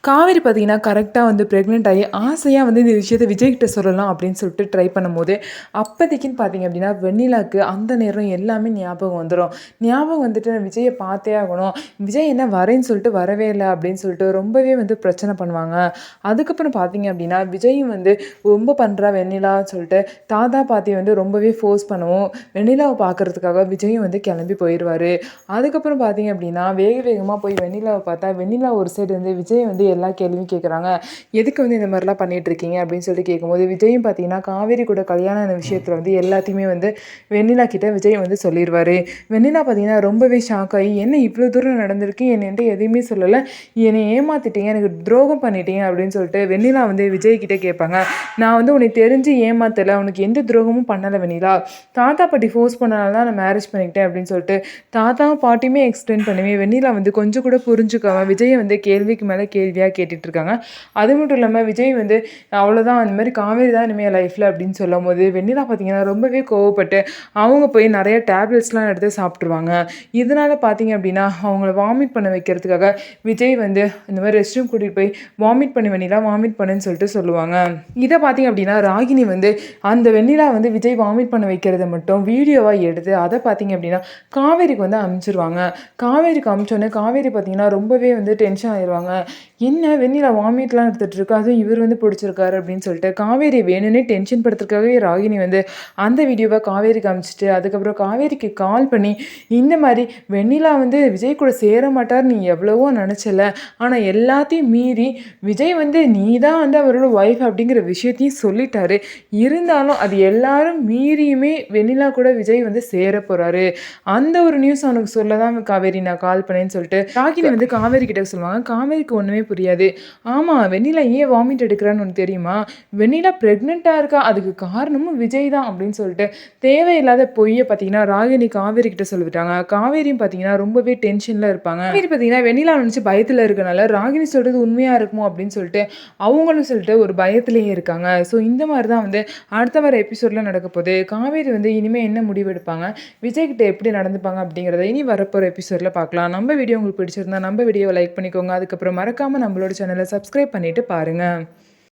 காவேரி பார்த்தீங்கன்னா, கரெக்ட்டா வந்து பிரெக்னன்ட் ஆகி ஆசையா வந்து இந்த விஷயத்த விஜய்கிட்ட சொல்லலாம் அப்படின்னு சொல்லிட்டு ட்ரை பண்ணும்போது, அப்பதைக்குன்னு பார்த்தீங்க அப்படின்னா, வெண்ணிலாக்கு அந்த நேரம் எல்லாமே ஞாபகம் வந்துரும். ஞாபகம் வந்துட்டு நான் விஜய பார்த்தே ஆகணும். விஜய் என்ன வரேன்னு சொல்லிட்டு வரவே இல்ல அப்படின்னு சொல்லிட்டு ரொம்பவே வந்து பிரச்சனை பண்ணுவாங்க. அதுக்கப்புறம் பார்த்தீங்க அப்படின்னா, விஜயும் வந்து ரொம்ப பண்றா வெண்ணிலான்னு சொல்லிட்டு தாத்தா, பாட்டி வந்து ரொம்பவே ஃபோர்ஸ் பண்ணவும், வெண்ணிலாவ பார்க்கறதுக்காக விஜயும் வந்து கிளம்பி போயிருவாரு. அதுக்கப்புறம் பார்த்தீங்க அப்படின்னா, வேக வேகமா போய் வெண்ணிலாவ பார்த்தா, வெண்ணிலா ஒரு சைடு வந்து விஜய் வந்து எல்லா கேள்வியும் கேட்குறாங்க. எதுக்கு வந்து இந்த மாதிரிலாம் பண்ணிட்டுருக்கீங்க அப்படின்னு சொல்லிட்டு கேட்கும்போது, விஜயும் பார்த்தீங்கன்னா, காவேரி கூட கல்யாணம் ஆன விஷயத்துல வந்து எல்லாத்தையுமே வந்து வெண்ணிலா கிட்ட விஜய் வந்து சொல்லிருவாரு. வெண்ணிலா பார்த்தீங்கன்னா, ரொம்பவே ஷாக் ஆகி, "என்ன இவ்வளோ தூரம் நடந்திருக்கு? என்கிட்ட எதையுமே சொல்லல. என்னை ஏமாத்திட்டீங்க. எனக்கு துரோகம் பண்ணிட்டீங்க." அப்படின்னு சொல்லிட்டு வெண்ணிலா வந்து விஜய் கிட்ட கேட்பாங்க. "நான் வந்து உன்னை தெரிஞ்சு ஏமாத்தல. உனக்கு எந்த துரோகமும் பண்ணல வெண்ணிலா. தாத்தா, பாட்டி ஃபோர்ஸ் பண்ணனால தான் நான் மேரேஜ் பண்ணிக்கிட்டேன்." அப்படின்னு சொல்லிட்டு தாத்தாவும் பாட்டியுமே எக்ஸ்பிளைன் பண்ணவே, வெண்ணிலா வந்து கொஞ்சம் கூட புரிஞ்சுக்காம விஜய வந்து கேள்விக்கு மேல கேள்வியா கேட்டுட்டு இருக்காங்க. அது மட்டும் இல்லாம விஜய் வந்து அவ்வளோதான் அந்த மாரி காவேரி தான் இனிமே என் லைஃப்ல அப்படின்னு சொல்லும்போது, வெண்ணிலா பார்த்தீங்கன்னா ரொம்பவே கோவப்பட்டு, அவங்க போய் நெறைய டேப்லெட்ஸ்லாம் எடுத்து சாப்ட்டுருவாங்க. இதனால பார்த்தீங்க அப்படின்னா, அவங்கள வாமிட் பண்ண வைக்கிறதுக்காக விஜய் வந்து இந்த மாரி ரெஸ்ட் ரூம் கூட்டிட்டு போய் வாமிட் பண்ணு வெண்ணிலா, வாமிட் பண்ணுன்னு சொல்லிட்டு சொல்லுவாங்க. இத பார்த்தீங்க அப்படின்னா, ராகினி வந்து அந்த வெண்ணிலா வந்து விஜய் வாமிட் பண்ண வைக்கிறத மட்டும் வீடியோவா எடுத்து, அத பார்த்தீங்க அப்படின்னா, காவேரிக்கு வந்து அனுப்பிச்சுருவாங்க. காவேரிக்கு அனுப்பிச்சோனே, காவேரி பார்த்தீங்கன்னா ரொம்பவே வந்து டென்ஷன் ஆயிருவாங்க. என்ன வெண்ணிலா வாமிட்லாம் எடுத்துட்டு இருக்கா, அதுவும் இவர் வந்து பிடிச்சிருக்காரு அப்படின்னு சொல்லிட்டு காவேரி வேணும்னே டென்ஷன் படுத்துறதுக்காகவே ராகினி வந்து அந்த வீடியோவை காவேரிக்கு அனுப்பிச்சிட்டு, அதுக்கப்புறம் காவேரிக்கு கால் பண்ணி, இந்த மாதிரி வெண்ணிலா வந்து விஜய் கூட சேர மாட்டார் நீ எவ்வளவோ நினச்சல, ஆனால் எல்லாத்தையும் மீறி விஜய் வந்து நீ தான் வந்து அவரோட ஒய்ஃப் அப்படிங்கிற விஷயத்தையும் சொல்லிட்டாரு. இருந்தாலும் அது எல்லாரும் மீறியுமே வெண்ணிலா கூட விஜய் வந்து சேர போறாரு. அந்த ஒரு நியூஸ் அவனுக்கு சொல்ல தான் காவேரி நான் கால் பண்ணேன்னு சொல்லிட்டு ராகினி வந்து காவேரி கிட்ட சொல்லுவாங்க. காவேரிக்கு ஒண்ணுமே புரியாது. ஆமா, வெண்ணிலா ஏன் வாமிட் எடுக்கிறான்னு உனக்கு தெரியுமா? வெண்ணிலா பிரெக்னன்ட்டா இருக்கா. அதுக்கு காரணமும் விஜய் தான் அப்படின்னு சொல்லிட்டு தேவையில்லாத பொய்ய பார்த்தீங்கன்னா, ராகினி காவேரி கிட்ட சொல்லிவிட்டாங்க. காவேரியும் பார்த்தீங்கன்னா ரொம்பவே டென்ஷன்ல இருப்பாங்க. காவேரி பார்த்தீங்கன்னா வெண்ணிலா நினைச்சு பயத்துல இருக்கனால, ராகினி சொல்றது உண்மையா இருக்குமோ அப்படின்னு சொல்லிட்டு அவங்களும் சொல்லிட்டு ஒரு பயத்திலேயே இருக்காங்க. ஸோ இந்த மாரி தான் வந்து அடுத்த வர எபிசோட்ல நடக்க போகுது. காவேரி வந்து இனிமே என்ன முடிவு எடுப்பாங்க? விஜய் கிட்ட எப்படி நடந்துப்பாங்க அப்படிங்கிறத இனி வரப்போற எபிசோட்ல பார்க்கலாம். நம்ம வீடியோ உங்களுக்கு பிடிச்சிருந்தா நம்ம வீடியோவை லைக் பண்ணிக்கோங்க. அதுக்கப்புறம் மறக்காம நம்மளோட சேனலை சப்ஸ்கிரைப் பண்ணிட்டு பாருங்க.